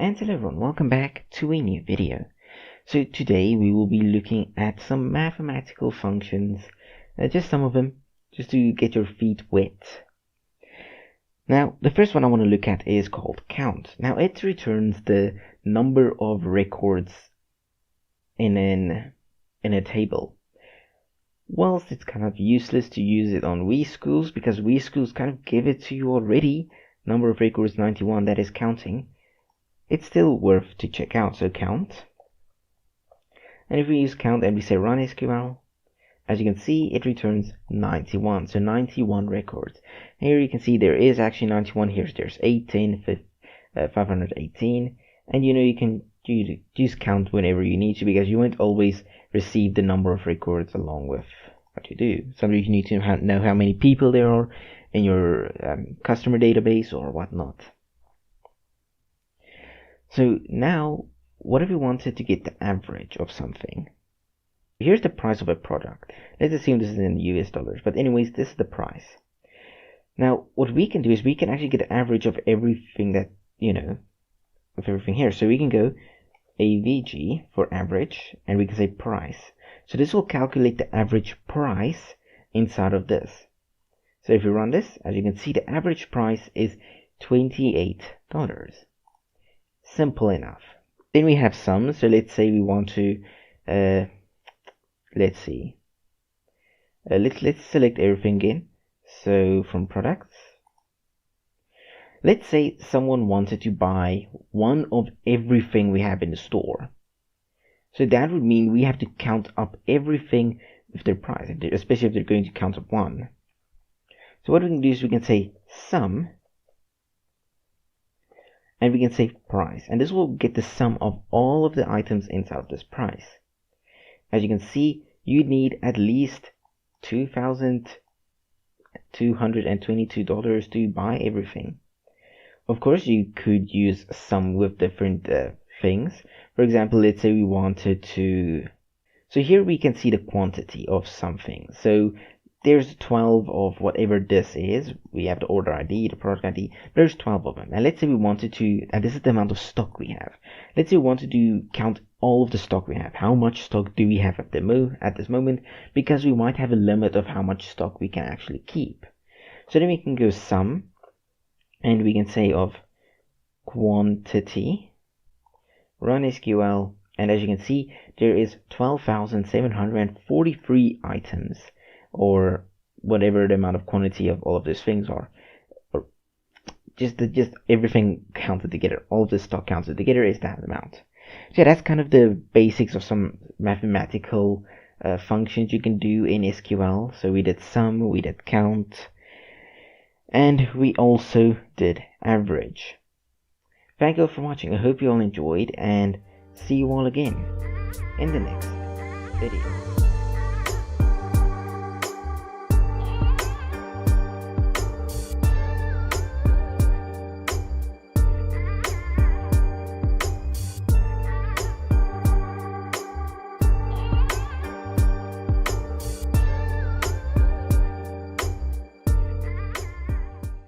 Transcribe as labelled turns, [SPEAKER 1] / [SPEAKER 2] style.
[SPEAKER 1] And hello everyone, welcome back to a new video. So today we will be looking at some mathematical functions, just some of them, just to get your feet wet. Now the first one I want to look at is called count. Now it returns the number of records in a table. Whilst it's kind of useless to use it on MySQL because MySQL kind of give it to you already, number of records 91, that is counting. It's still worth to check out. So count, and if we use count and we say run SQL, as you can see it returns 91, so 91 records. Here you can see there is actually 91. There's 18, 518, and you can use count whenever you need to, because you won't always receive the number of records along with what you do. Sometimes you need to know how many people there are in your customer database or whatnot. So now, what if we wanted to get the average of something? Here's the price of a product. Let's assume this is in US dollars, but anyways, this is the price. Now, what we can do is we can actually get the average of everything that, of everything here. So we can go AVG for average, and we can say price. So this will calculate the average price inside of this. So if we run this, as you can see, the average price is $28. Simple enough. Then we have sum. So let's say we want to let's select everything again. So from products, let's say someone wanted to buy one of everything we have in the store. So that would mean we have to count up everything with their price, especially if they're going to count up one. So what we can do is we can say sum, and we can say price, and this will get the sum of all of the items inside of this price. As you can see, you need at least $2,222 to buy everything. Of course, you could use sum with different things. For example, let's say we wanted to... So here we can see the quantity of something. So there's 12 of whatever this is. We have the order ID, the product ID. There's 12 of them. And let's say we wanted to, and this is the amount of stock we have. Let's say we wanted to count all of the stock we have. How much stock do we have at this moment? Because we might have a limit of how much stock we can actually keep. So then we can go sum, and we can say of quantity, run SQL, and as you can see, there is 12,743 items, or whatever the amount of quantity of all of these things are, or just everything counted together, all of the stock counted together is that amount. So yeah, that's kind of the basics of some mathematical functions you can do in SQL. So we did sum, we did count, and we also did average. Thank you all for watching. I hope you all enjoyed, and see you all again in the next video.